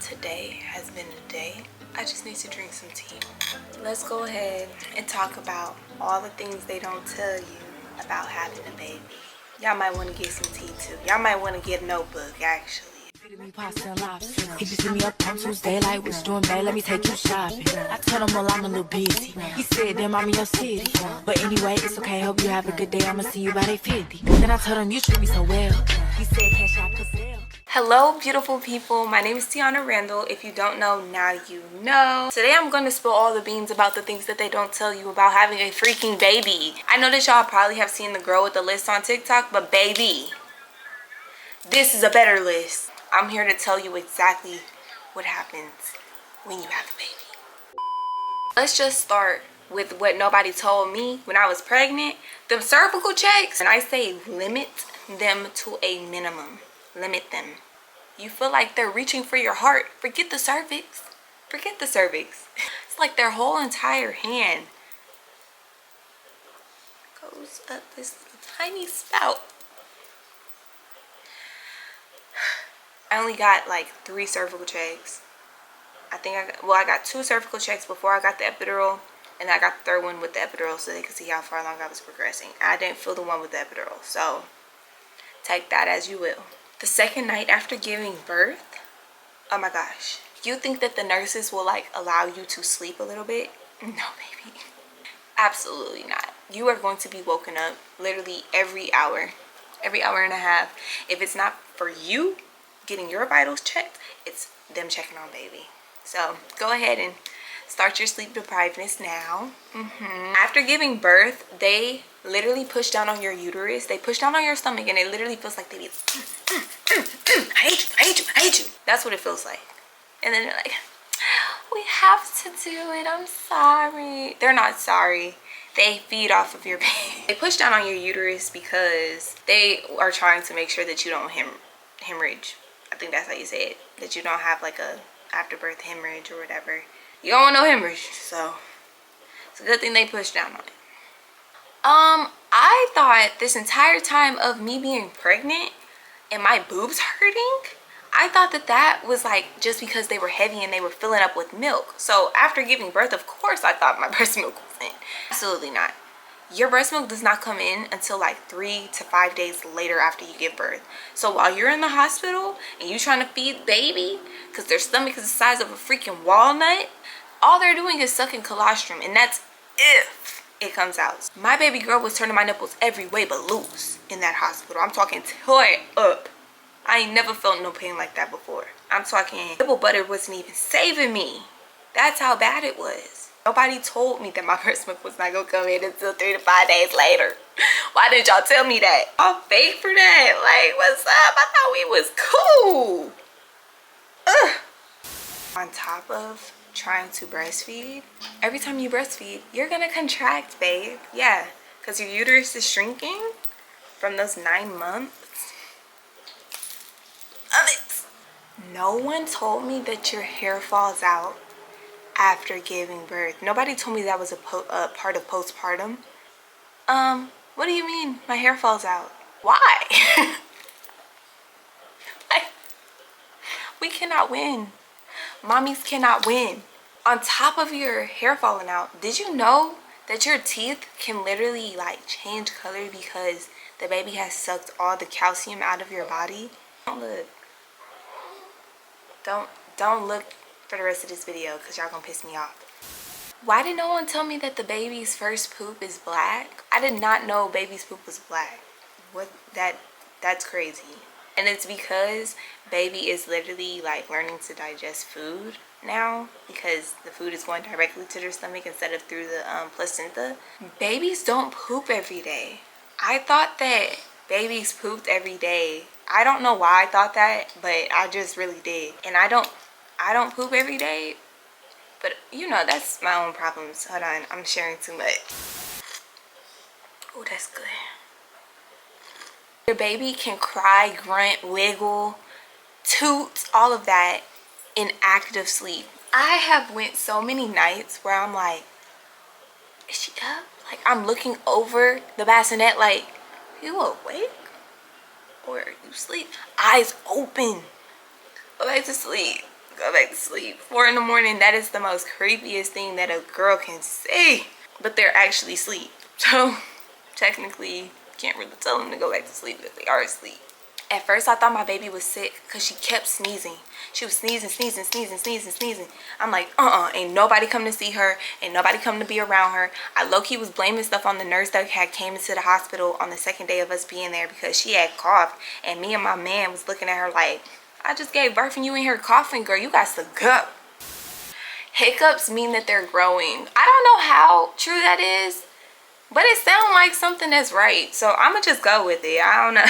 Today has been a day. I just need to drink some tea. Let's go ahead and talk about all the things they don't tell you about having a baby. Y'all might want to get some tea too. Y'all might want to get a notebook actually. Me pasta and lobster. He just hit me up on Tuesday, like, what's doing, babe? Let me take you shopping. I told him, well, I'm a little busy. He said, damn, I'm in your city. But anyway, it's okay, hope you have a good day. I'ma see you by day 50. Then I told him, you treat me so well. He said, cash out for sale. Hello, beautiful people. My name is Tiana Randall. If you don't know, now you know. Today, I'm going to spill all the beans about the things that they don't tell you about having a freaking baby. I know that y'all probably have seen the girl with the list on TikTok, but baby, this is a better list. I'm here to tell you exactly what happens when you have a baby. Let's just start with what nobody told me when I was pregnant. Them cervical checks, and I say limit them to a minimum. Limit them. You feel like they're reaching for your heart. Forget the cervix. Forget the cervix. It's like their whole entire hand goes up this tiny spout. I only got like 3 cervical checks. I got 2 cervical checks before I got the epidural, and I got the 3rd one with the epidural so they could see how far along I was progressing. I didn't feel the one with the epidural, so take that as you will. The second night after giving birth, oh my gosh. You think that the nurses will like allow you to sleep a little bit? No, baby. Absolutely not. You are going to be woken up literally every hour and a half. If it's not for you getting your vitals checked, it's them checking on baby. So go ahead and start your sleep deprivedness now. After giving birth, they literally push down on your uterus. They push down on your stomach, and it literally feels like they be I hate you, I hate you, I hate you. That's what it feels like. And then they're like, we have to do it, I'm sorry. They're not sorry. They feed off of your baby. They push down on your uterus because they are trying to make sure that you don't hemorrhage. I think that's how you say it. That you don't have like a afterbirth hemorrhage or whatever. You don't want no hemorrhage, so it's a good thing they push down on it. I thought this entire time of me being pregnant and my boobs hurting, I thought that was like just because they were heavy and they were filling up with milk. So after giving birth, of course I thought my breast milk was in. Absolutely not. Your breast milk does not come in until like 3 to 5 days later after you give birth. So while you're in the hospital and you're trying to feed baby because their stomach is the size of a freaking walnut, all they're doing is sucking colostrum, and that's if it comes out. My baby girl was turning my nipples every way but loose in that hospital. I'm talking tear up. I ain't never felt no pain like that before. I'm talking nipple butter wasn't even saving me. That's how bad it was. Nobody told me that my breast milk was not gonna come in until 3 to 5 days later. Why didn't y'all tell me that? I'll fake for that. Like, what's up? I thought we was cool. Ugh. On top of trying to breastfeed, every time you breastfeed, you're gonna contract, babe. Yeah, because your uterus is shrinking from those 9 months of it. No one told me that your hair falls out after giving birth. Nobody told me that was a part of postpartum. What do you mean my hair falls out? Why? We cannot win. Mommies cannot win. On top of your hair falling out, did you know that your teeth can literally like change color because the baby has sucked all the calcium out of your body? Don't look. Don't look for the rest of this video because y'all gonna piss me off. Why did no one tell me that the baby's first poop is black? I did not know baby's poop was black. That's crazy. And it's because baby is literally like learning to digest food now because the food is going directly to their stomach instead of through the placenta. Babies don't poop every day. I thought that babies pooped every day. I don't know why I thought that, but I just really did. And I don't poop every day, but you know, that's my own problems. Hold on, I'm sharing too much. Oh, that's good. Your baby can cry, grunt, wiggle, toot, all of that in active sleep. I have went so many nights where I'm like, is she up? Like, I'm looking over the bassinet like, you awake? Or you sleep? Eyes open. Go back to sleep. Go back to sleep. 4 in the morning, that is the most creepiest thing that a girl can say. But they're actually asleep. So technically, can't really tell them to go back to sleep if they are asleep. At first, I thought my baby was sick because she kept sneezing. She was sneezing, sneezing, sneezing, sneezing, sneezing. I'm like, ain't nobody come to see her. Ain't nobody come to be around her. I low-key was blaming stuff on the nurse that had came into the hospital on the second day of us being there because she had coughed. And me and my man was looking at her like, I just gave birth and you in here coughing, girl. You got to go. Hiccups mean that they're growing. I don't know how true that is, but it sounds like something that's right. So I'm going to just go with it. I don't know.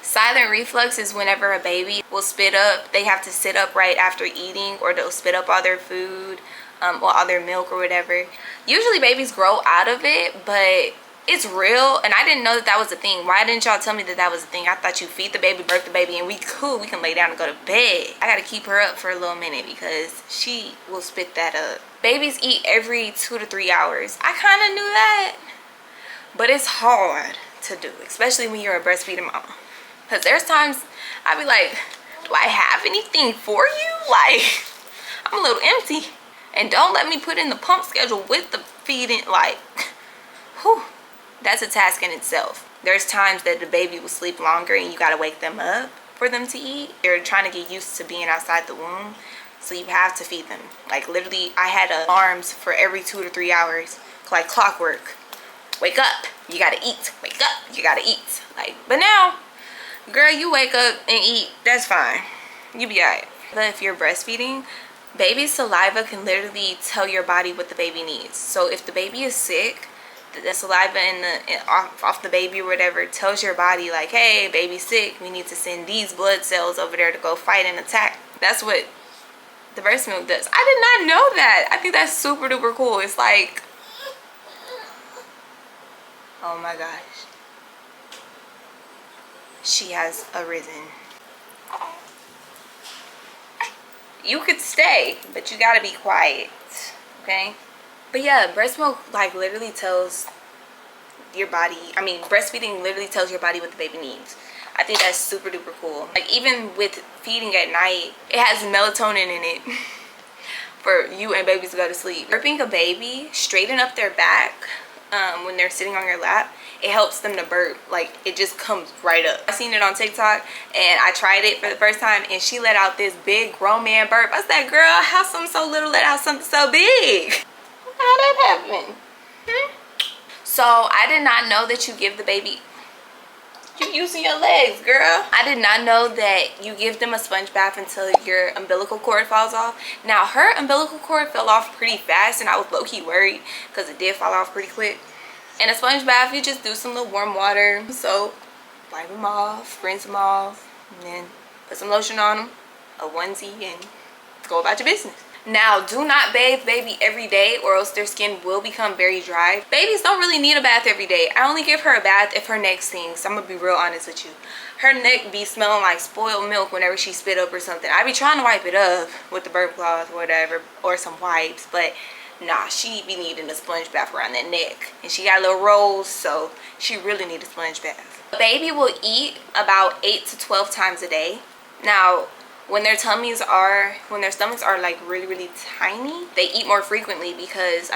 Silent reflux is whenever a baby will spit up. They have to sit up right after eating, or they'll spit up all their food or all their milk or whatever. Usually babies grow out of it, but it's real, and I didn't know that was a thing. Why didn't y'all tell me that was a thing? I thought you feed the baby, birth the baby, and we can lay down and go to bed. I gotta keep her up for a little minute because she will spit that up. Babies eat every 2 to 3 hours. I kind of knew that, but it's hard to do, especially when you're a breastfeeding mama. Because there's times I be like, do I have anything for you? Like, I'm a little empty. And don't let me put in the pump schedule with the feeding. Like, whew, that's a task in itself. There's times that the baby will sleep longer and you got to wake them up for them to eat. They're trying to get used to being outside the womb. So you have to feed them. Like, literally, I had alarms for every 2 to 3 hours. Like clockwork. Wake up. You got to eat. Wake up. You got to eat. Like, but now, girl, you wake up and eat. That's fine. You be alright. But if you're breastfeeding, baby's saliva can literally tell your body what the baby needs. So if the baby is sick, the saliva off the baby or whatever tells your body like, hey, baby's sick. We need to send these blood cells over there to go fight and attack. That's what the breast milk does. I did not know that. I think that's super duper cool. It's like, oh my gosh. She has arisen. You could stay, but you gotta be quiet, okay? But yeah, breast milk like literally tells your body, breastfeeding literally tells your body what the baby needs. I think that's super duper cool. Like, even with feeding at night, it has melatonin in it for you and babies to go to sleep. Burping a baby, straighten up their back when they're sitting on your lap. It helps them to burp. Like, it just comes right up. I seen it on TikTok and I tried it for the first time and she let out this big grown man burp. I said, girl, how something so little let out something so big? How that happen? So I did not know that you give the baby, you using your legs, girl. I did not know that you give them a sponge bath until your umbilical cord falls off. Now, her umbilical cord fell off pretty fast and I was low-key worried because it did fall off pretty quick. In a sponge bath, you just do some little warm water, soap, wipe them off, rinse them off, and then put some lotion on them, a onesie, and go about your business. Now, do not bathe baby every day or else their skin will become very dry. Babies don't really need a bath every day. I only give her a bath if her neck stings. I'm gonna be real honest with you. Her neck be smelling like spoiled milk whenever she spit up or something. I be trying to wipe it up with the burp cloth or whatever, or some wipes, but nah, she be needing a sponge bath around that neck. And she got little rolls, so she really need a sponge bath. A baby will eat about 8 to 12 times a day. Now, when their stomachs are like really tiny, they eat more frequently because,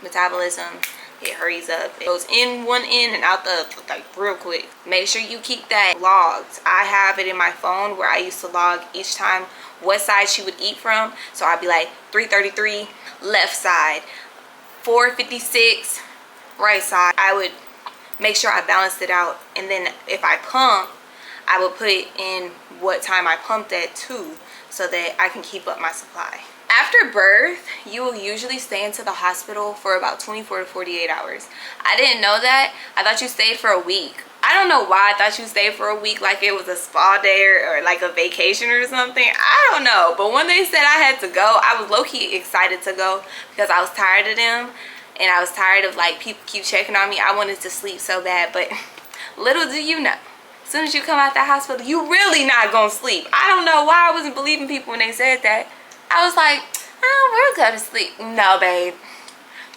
metabolism, it hurries up. It goes in one end and out the other, like real quick. Make sure you keep that logged. I have it in my phone where I used to log each time what side she would eat from. So I'd be like 333 left side, 456 right side. I would make sure I balanced it out, and then if I pump, I would put in what time I pumped at too, so that I can keep up my supply. After birth, you will usually stay into the hospital for about 24 to 48 hours. I didn't know that. I thought you stayed for a week. I don't know why I thought you stayed for a week, like it was a spa day or like a vacation or something. I don't know. But when they said I had to go, I was low-key excited to go because I was tired of them. And I was tired of like people keep checking on me. I wanted to sleep so bad. But little do you know, as soon as you come out that hospital, you really not gonna sleep. I don't know why I wasn't believing people when they said that. I was like, oh, we'll go to sleep. No, babe.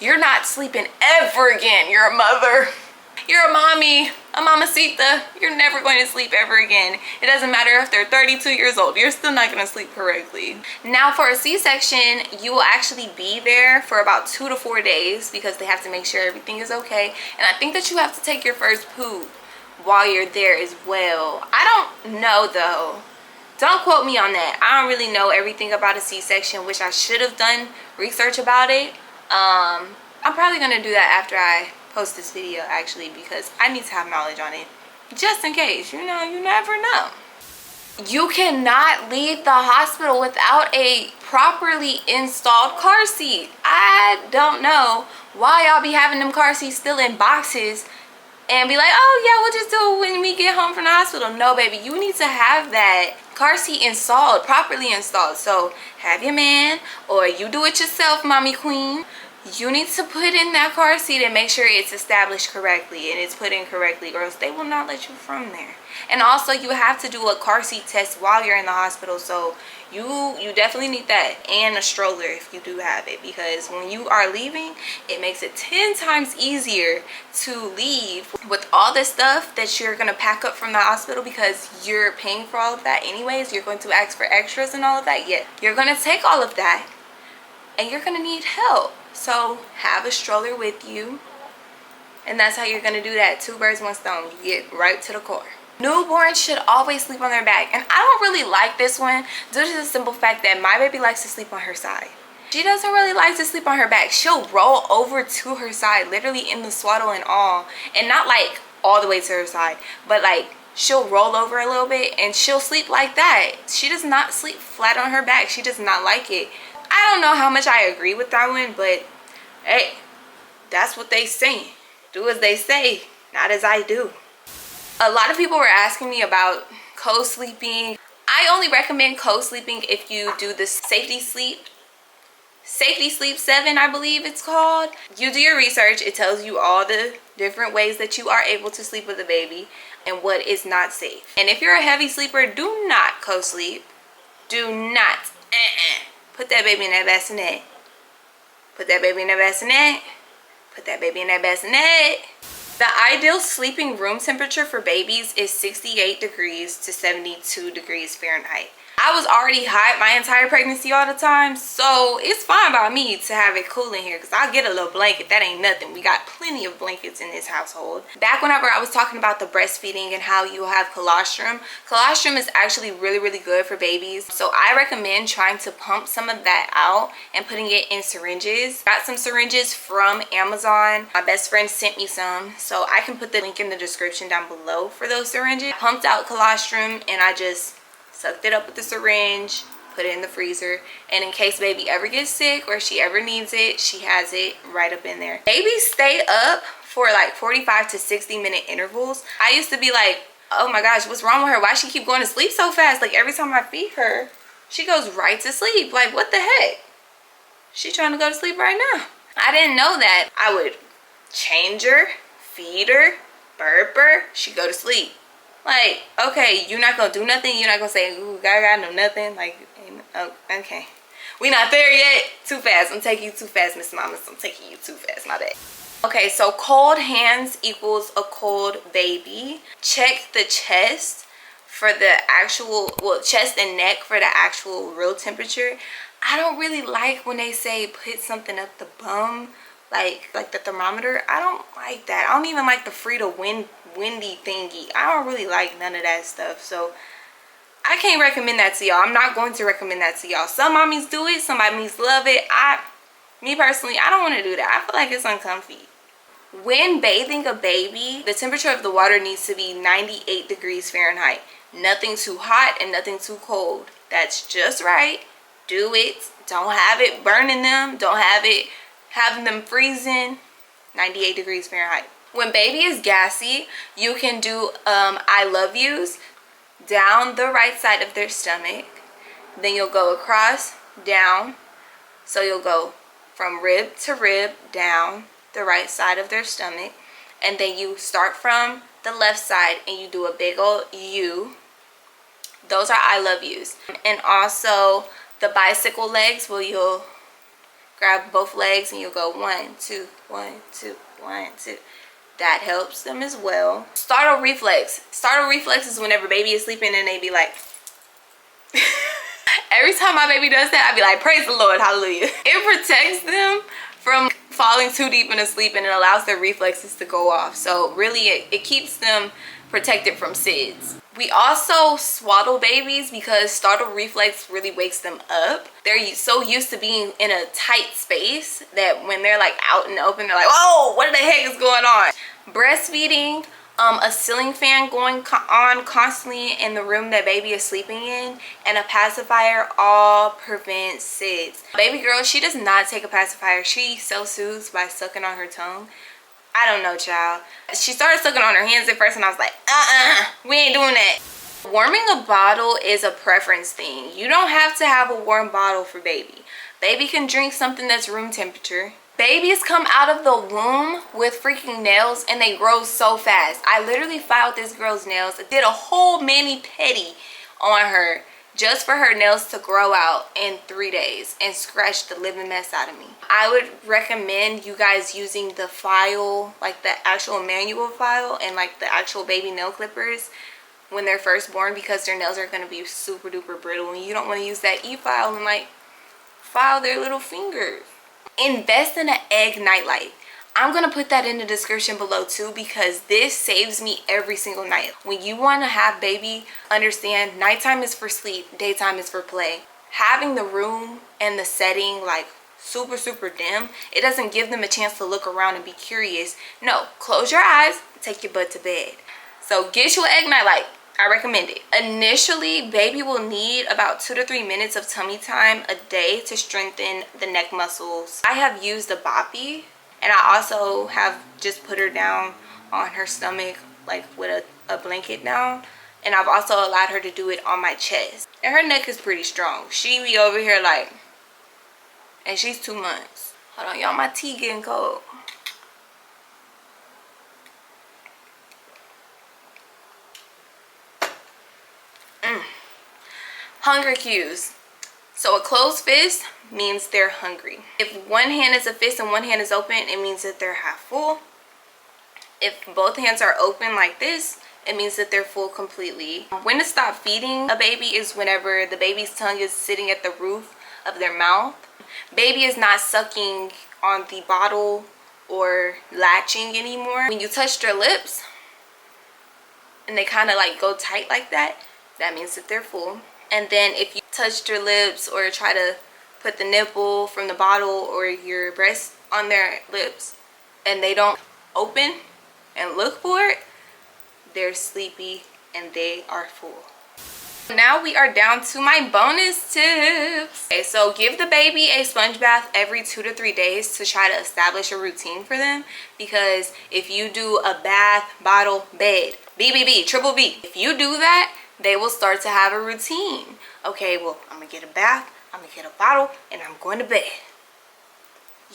You're not sleeping ever again. You're a mother. You're a mommy. a mamacita, you're never going to sleep ever again. It doesn't matter if they're 32 years old, you're still not going to sleep correctly. Now for a C-section, you will actually be there for about 2 to 4 days because they have to make sure everything is okay. And I think that you have to take your first poop while you're there as well. I don't know though. Don't quote me on that. I don't really know everything about a C-section, which I should have done research about it. I'm probably going to do that after I post this video actually, because I need to have knowledge on it just in case. You know, you never know. You cannot leave the hospital without a properly installed car seat. I don't know why y'all be having them car seats still in boxes and be like, oh yeah, we'll just do it when we get home from the hospital. No baby, you need to have that car seat installed, properly installed. So have your man, or you do it yourself, mommy queen. You need to put in that car seat and make sure it's established correctly and it's put in correctly, or else they will not let you from there. And also you have to do a car seat test while you're in the hospital, so you definitely need that, and a stroller if you do have it, because when you are leaving, it makes it 10 times easier to leave with all the stuff that you're going to pack up from the hospital, because you're paying for all of that anyways. You're going to ask for extras and all of that. Yeah, you're going to take all of that and you're going to need help. So have a stroller with you, and that's how you're going to do that. 2 birds, 1 stone. You get right to the core. Newborns should always sleep on their back, and I don't really like this one due to the simple fact that my baby likes to sleep on her side. She doesn't really like to sleep on her back. She'll roll over to her side, literally in the swaddle and all, and not like all the way to her side, but like she'll roll over a little bit and she'll sleep like that. She does not sleep flat on her back. She does not like it. I don't know how much I agree with that one, but hey, that's what they saying. Do as they say, not as I do. A lot of people were asking me about co-sleeping. I only recommend co-sleeping if you do the safety sleep 7, I believe it's called. You do your research. It tells you all the different ways that you are able to sleep with a baby and what is not safe. And if you're a heavy sleeper, do not co-sleep. Do not. Put that baby in that bassinet. Put that baby in that bassinet. Put that baby in that bassinet. The ideal sleeping room temperature for babies is 68 degrees to 72 degrees Fahrenheit. I was already hot my entire pregnancy all the time, so it's fine by me to have it cool in here, because I'll get a little blanket. That ain't nothing. We got plenty of blankets in this household. Back whenever I was talking about the breastfeeding and how you have colostrum, colostrum is actually really, really good for babies. So I recommend trying to pump some of that out and putting it in syringes. Got some syringes from Amazon. My best friend sent me some, so I can put the link in the description down below for those syringes. I pumped out colostrum and I just sucked it up with the syringe, put it in the freezer, and in case baby ever gets sick or she ever needs it, she has it right up in there. Babies stay up for like 45 to 60-minute intervals. I used to be like, oh my gosh, what's wrong with her? Why she keep going to sleep so fast? Like every time I feed her, she goes right to sleep. Like what the heck? She's trying to go to sleep right now. I didn't know that. I would change her, feed her, burp her, she'd go to sleep. Like, okay, you're not gonna do nothing. You're not gonna say, ooh, gaga, no nothing. Like, oh, okay. We not there yet. Too fast. I'm taking you too fast, Miss Mamas. I'm taking you too fast. My bad. Okay, so cold hands equals a cold baby. Check the chest for the actual, well, chest and neck for the actual real temperature. I don't really like when they say put something up the bum, like the thermometer. I don't like that. I don't even like the Frida windy thingy. I don't really like none of that stuff, so I can't recommend that to y'all. I'm not going to recommend that to y'all. Some mommies do it, some mommies love it. Me personally, I don't want to do that. I feel like it's uncomfy. When bathing a baby, the temperature of the water needs to be 98 degrees Fahrenheit. Nothing too hot and nothing too cold. That's just right. Do it. Don't have it burning them. Don't have it having them freezing. 98 degrees Fahrenheit. When baby is gassy, you can do I love yous down the right side of their stomach. Then you'll go across, down. So you'll go from rib to rib, down the right side of their stomach. And then you start from the left side and you do a big old U. Those are I love yous. And also the bicycle legs, where you'll grab both legs and you'll go 1, 2, 1, 2, 1, 2. That helps them as well. Startle reflex. Startle reflex is whenever baby is sleeping and they be like, every time my baby does that, I be like, praise the Lord, hallelujah. It protects them from falling too deep into sleep, and it allows their reflexes to go off. So really it keeps them protected from SIDS. We also swaddle babies because startle reflex really wakes them up. They're so used to being in a tight space that when they're like out in the open, they're like, whoa, what the heck is going on? Breastfeeding, a ceiling fan going on constantly in the room that baby is sleeping in, and a pacifier all prevent SIDS. Baby girl, she does not take a pacifier. She self-soothes by sucking on her tongue. I don't know, child. She started sucking on her hands at first and I was like, we ain't doing that. Warming a bottle is a preference thing. You don't have to have a warm bottle for baby. Baby can drink something that's room temperature. Babies come out of the womb with freaking nails and they grow so fast. I literally filed this girl's nails. I did a whole mani-pedi on her just for her nails to grow out in 3 days and scratch the living mess out of me. I would recommend you guys using the file, like the actual manual file, and like the actual baby nail clippers when they're first born, because their nails are going to be super duper brittle and you don't want to use that e-file and like file their little fingers. Invest in an egg nightlight. I'm going to put that in the description below too, because this saves me every single night. When you want to have baby, understand nighttime is for sleep, daytime is for play. Having the room and the setting like super dim, it doesn't give them a chance to look around and be curious. No, close your eyes, take your butt to bed. So get you an egg nightlight. I recommend it. Initially, baby will need about 2 to 3 minutes of tummy time a day to strengthen the neck muscles. I have used a boppy, and I also have just put her down on her stomach like with a blanket down. And I've also allowed her to do it on my chest. And her neck is pretty strong. She be over here like, and she's 2 months. Hold on, y'all, my tea getting cold. Hunger cues. So a closed fist means they're hungry. If one hand is a fist and one hand is open, it means that they're half full. If both hands are open like this, it means that they're full completely. When to stop feeding a baby is whenever the baby's tongue is sitting at the roof of their mouth. Baby is not sucking on the bottle or latching anymore. When you touch their lips and they kind of like go tight like that, that means that they're full. And then if you touch their lips or try to put the nipple from the bottle or your breast on their lips and they don't open and look for it, they're sleepy and they are full. Now we are down to my bonus tips. Okay, so give the baby a sponge bath every 2 to 3 days to try to establish a routine for them, because if you do a bath, bottle, bed, BBB, triple B, if you do that, they will start to have a routine. Okay, well, I'm gonna get a bath, I'm gonna get a bottle, and I'm going to bed.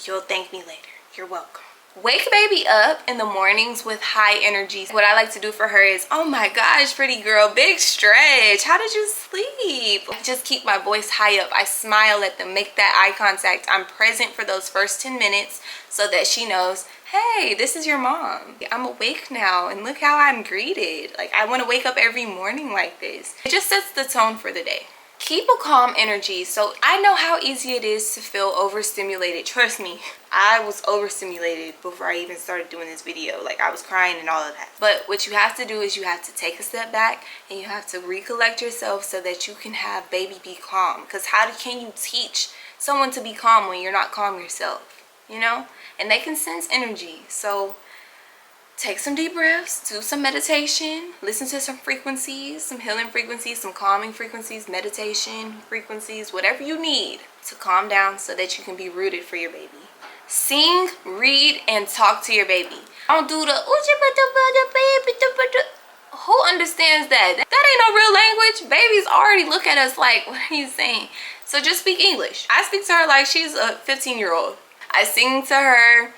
You'll thank me later. You're welcome. Wake baby up in the mornings with high energy. What I like to do for her is, oh my gosh, pretty girl, big stretch. How did you sleep? I just keep my voice high up. I smile at them, make that eye contact. I'm present for those first 10 minutes so that she knows, hey, this is your mom. I'm awake now and look how I'm greeted. Like, I want to wake up every morning like this. It just sets the tone for the day. Keep a calm energy. So I know how easy it is to feel overstimulated. Trust me, I was overstimulated before I even started doing this video. Like, I was crying and all of that. But what you have to do is you have to take a step back and you have to recollect yourself so that you can have baby be calm. Because how can you teach someone to be calm when you're not calm yourself? You know? And they can sense energy. So take some deep breaths, do some meditation, listen to some frequencies, some healing frequencies, some calming frequencies, meditation frequencies, whatever you need to calm down so that you can be rooted for your baby. Sing, read, and talk to your baby. Don't do the who understands that? That ain't no real language. Babies already look at us like, what are you saying? So just speak English. I speak to her like she's a 15-year-old. I sing to her.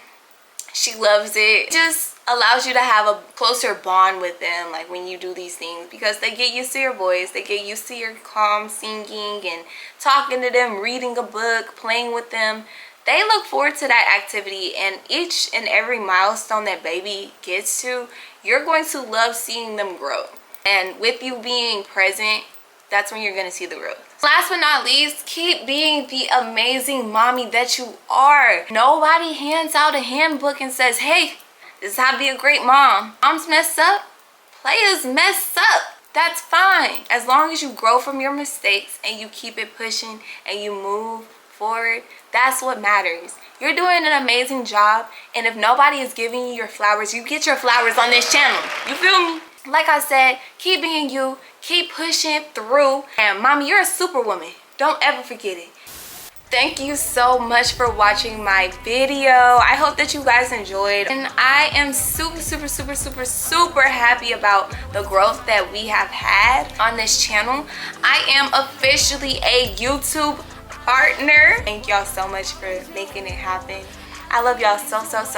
She loves it. Just allows you to have a closer bond with them, like when you do these things, because they get used to your voice, they get used to your calm singing and talking to them, reading a book, playing with them. they look forward to that activity, and each and every milestone that baby gets to, you're going to love seeing them grow. And with you being present, that's when you're going to see the growth. Last but not least, keep being the amazing mommy that you are. Nobody hands out a handbook and says, hey, this is how to be a great mom. Moms mess up, players mess up. That's fine. As long as you grow from your mistakes and you keep it pushing and you move forward, that's what matters. You're doing an amazing job, and if nobody is giving you your flowers, you get your flowers on this channel. You feel me? Like I said, keep being you, keep pushing through, and mommy, you're a superwoman. Don't ever forget it. Thank you so much for watching my video. I hope that you guys enjoyed, and I am super happy about the growth that we have had on this channel. I am officially a YouTube partner. Thank y'all so much for making it happen. I love y'all so much.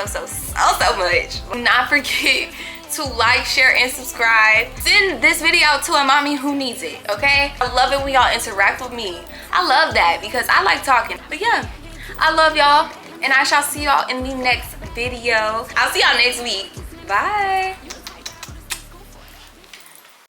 Do not forget to like, share, and subscribe. Send this video to a mommy who needs it, okay? I love it when y'all interact with me. I love that because I like talking. But yeah, I love y'all, and I shall see y'all in the next video. I'll see y'all next week. Bye.